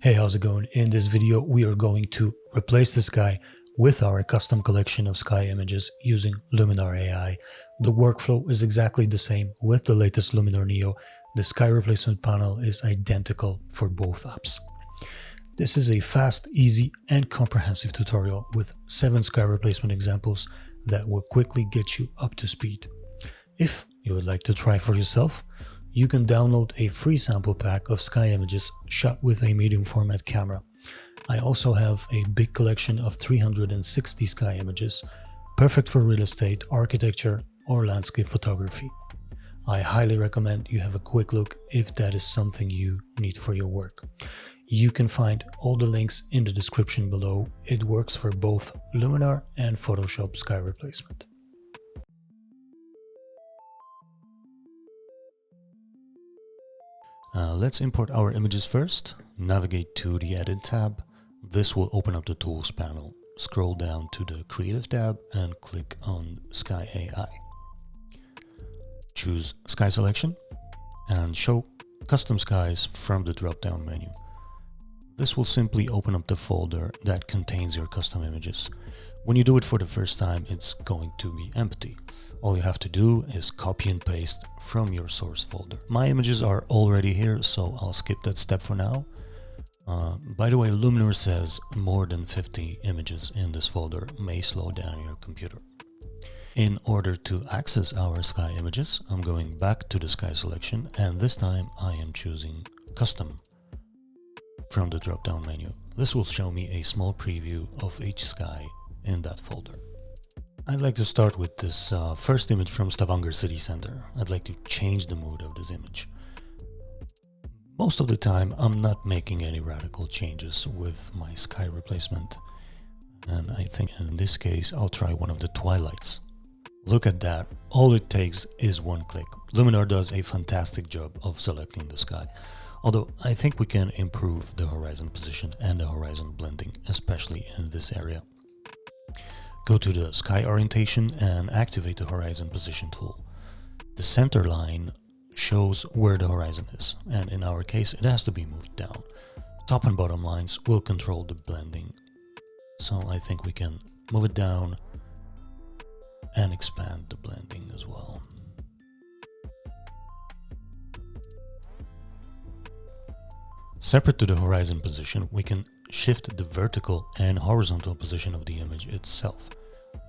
Hey, how's it going? In this video, we are going to replace the sky with our custom collection of sky images using Luminar AI. The workflow is exactly the same with the latest Luminar Neo. The sky replacement panel is identical for both apps. This is a fast, easy, and comprehensive tutorial with 7 sky replacement examples that will quickly get you up to speed. If you would like to try for yourself, you can download a free sample pack of sky images shot with a medium format camera. I also have a big collection of 360 sky images, perfect for real estate, architecture, or landscape photography. I highly recommend you have a quick look if that is something you need for your work. You can find all the links in the description below. It works for both Luminar and Photoshop sky replacement. Let's import our images first. Navigate to the Edit tab. This will open up the Tools panel. Scroll down to the Creative tab and click on Sky AI. Choose Sky Selection and show Custom Skies from the drop-down menu. This will simply open up the folder that contains your custom images. When you do it for the first time, it's going to be empty. All you have to do is copy and paste from your source folder. My images are already here, so I'll skip that step for now. By the way, Luminar says more than 50 images in this folder may slow down your computer. In order to access our sky images, I'm going back to the sky selection, and this time I am choosing Custom from the drop-down menu. This will show me a small preview of each sky in that folder. I'd like to start with this first image from Stavanger city center. I'd like to change the mood of this image. Most of the time I'm not making any radical changes with my sky replacement, and I think in this case I'll try one of the Twilights. Look at that, all it takes is one click. Luminar does a fantastic job of selecting the sky, although I think we can improve the horizon position and the horizon blending, especially in this area. Go to the sky orientation and activate the horizon position tool. The center line shows where the horizon is, and in our case it has to be moved down. Top and bottom lines will control the blending, so I think we can move it down and expand the blending as well. Separate to the horizon position, we can shift the vertical and horizontal position of the image itself.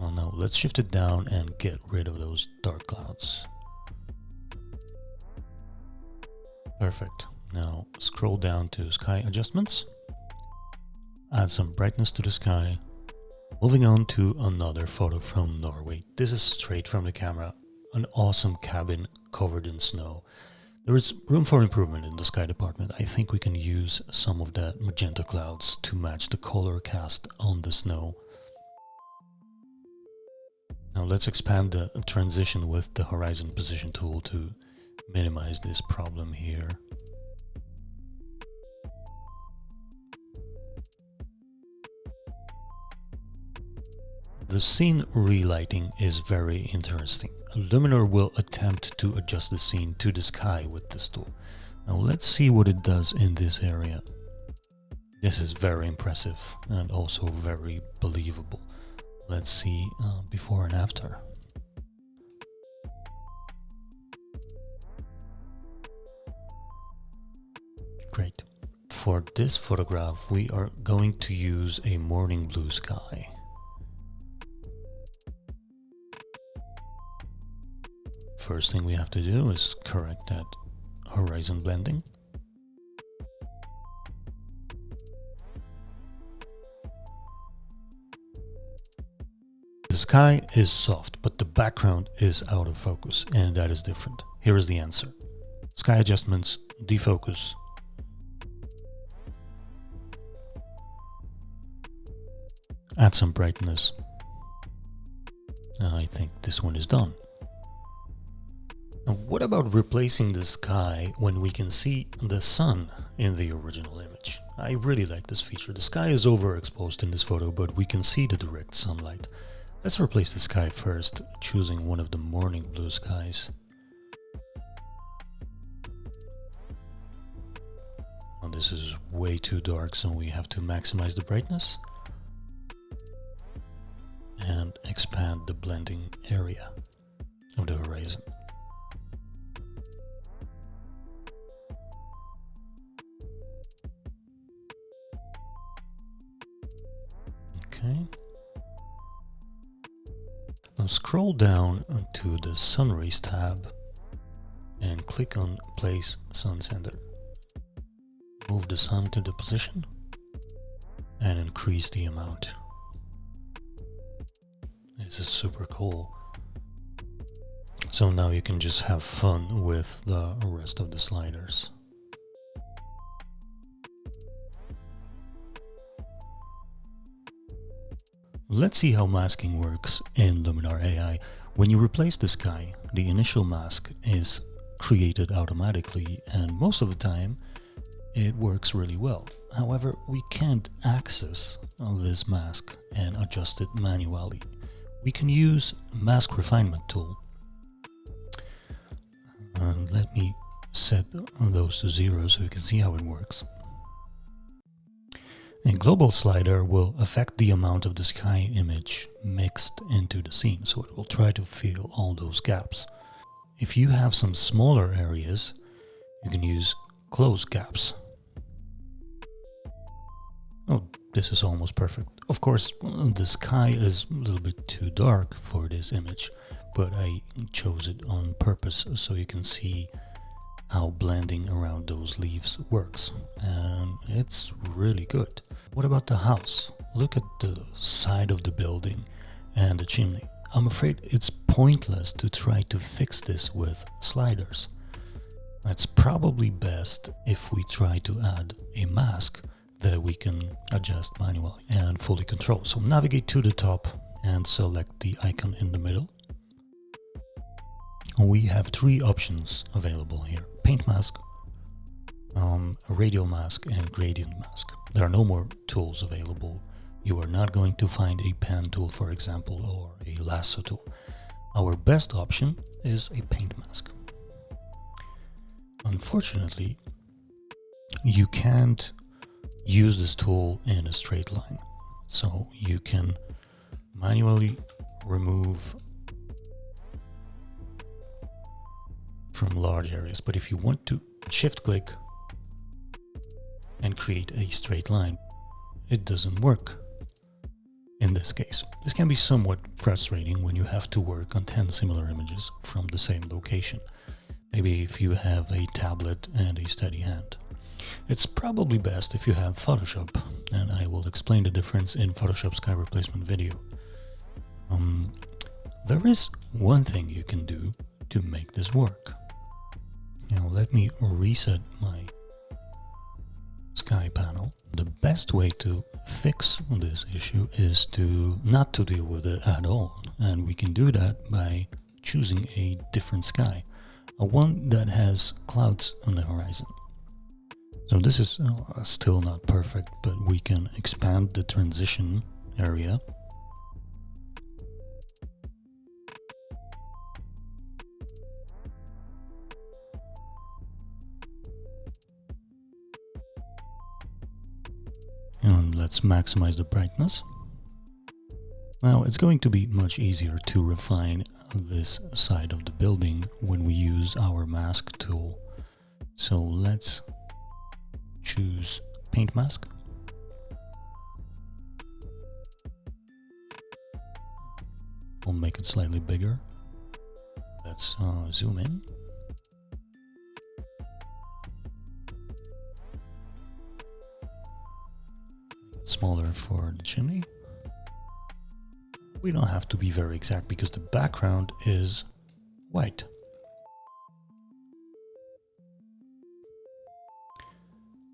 Well, now let's shift it down and get rid of those dark clouds. Perfect. Now scroll down to Sky Adjustments. Add some brightness to the sky. Moving on to another photo from Norway. This is straight from the camera. An awesome cabin covered in snow. There is room for improvement in the sky department. I think we can use some of that magenta clouds to match the color cast on the snow. Now let's expand the transition with the horizon position tool to minimize this problem here. The scene relighting is very interesting. Luminar will attempt to adjust the scene to the sky with this tool. Now let's see what it does in this area. This is very impressive and also very believable. Let's see before and after. Great. For this photograph, we are going to use a morning blue sky. First thing we have to do is correct that horizon blending. The sky is soft, but the background is out of focus, and that is different. Here is the answer. Sky adjustments, defocus. Add some brightness. I think this one is done. Now, what about replacing the sky when we can see the sun in the original image? I really like this feature. The sky is overexposed in this photo, but we can see the direct sunlight. Let's replace the sky first, choosing one of the morning blue skies. this is way too dark, so we have to maximize the brightness and expand the blending area of the horizon. Okay. Now scroll down to the Sunrays tab and click on Place Sun Center. Move the sun to the position and increase the amount. This is super cool. So now you can just have fun with the rest of the sliders. Let's see how masking works in Luminar AI. When you replace the sky, the initial mask is created automatically, and most of the time it works really well. However, we can't access this mask and adjust it manually. We can use Mask Refinement tool. Let me set those to 0 so you can see how it works. A global slider will affect the amount of the sky image mixed into the scene, so it will try to fill all those gaps. If you have some smaller areas, you can use close gaps. Oh, this is almost perfect. Of course, the sky is a little bit too dark for this image, but I chose it on purpose so you can see how blending around those leaves works, and it's really good. What about the house? Look at the side of the building and the chimney. I'm afraid it's pointless to try to fix this with sliders. It's probably best if we try to add a mask that we can adjust manually and fully control. So navigate to the top and select the icon in the middle. We have 3 options available here: paint mask, a radial mask, and gradient mask. There are no more tools available. You are not going to find a pen tool, for example, or a lasso tool. Our best option is a paint mask. Unfortunately, you can't use this tool in a straight line, so you can manually remove from large areas, but if you want to shift click and create a straight line, it doesn't work in this case. This can be somewhat frustrating when you have to work on 10 similar images from the same location. Maybe if you have a tablet and a steady hand. It's probably best if you have Photoshop, and I will explain the difference in Photoshop sky replacement video. There is one thing you can do to make this work. Now let me reset my sky panel. The best way to fix this issue is to not to deal with it at all, and we can do that by choosing a different sky, one that has clouds on the horizon. So this is still not perfect, but we can expand the transition area. And let's maximize the brightness. Now it's going to be much easier to refine this side of the building when we use our mask tool. So let's choose paint mask. We'll make it slightly bigger. Let's zoom in. Smaller for the chimney. We don't have to be very exact because the background is white.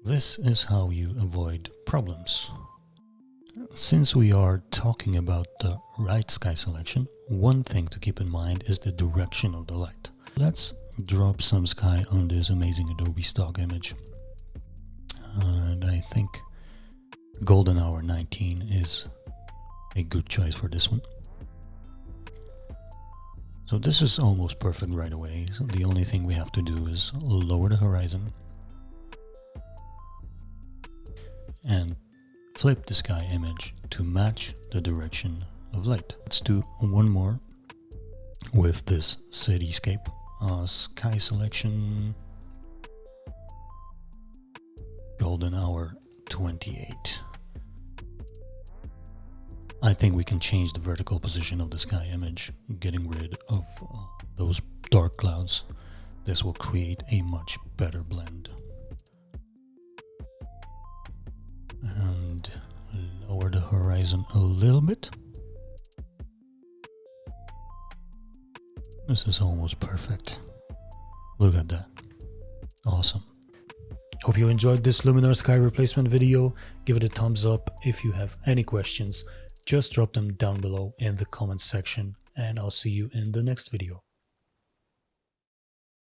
This is how you avoid problems. Since we are talking about the right sky selection, one thing to keep in mind is the direction of the light. Let's drop some sky on this amazing Adobe stock image. And I think Golden Hour 19 is a good choice for this one. So this is almost perfect right away. So the only thing we have to do is lower the horizon and flip the sky image to match the direction of light. Let's do one more with this cityscape. Sky selection, golden hour 28. I think we can change the vertical position of the sky image, getting rid of those dark clouds. This will create a much better blend. And lower the horizon a little bit. This is almost perfect. Look at that. Awesome. Hope you enjoyed this Luminar sky replacement video. Give it a thumbs up. If you have any questions, just drop them down below in the comments section, and I'll see you in the next video.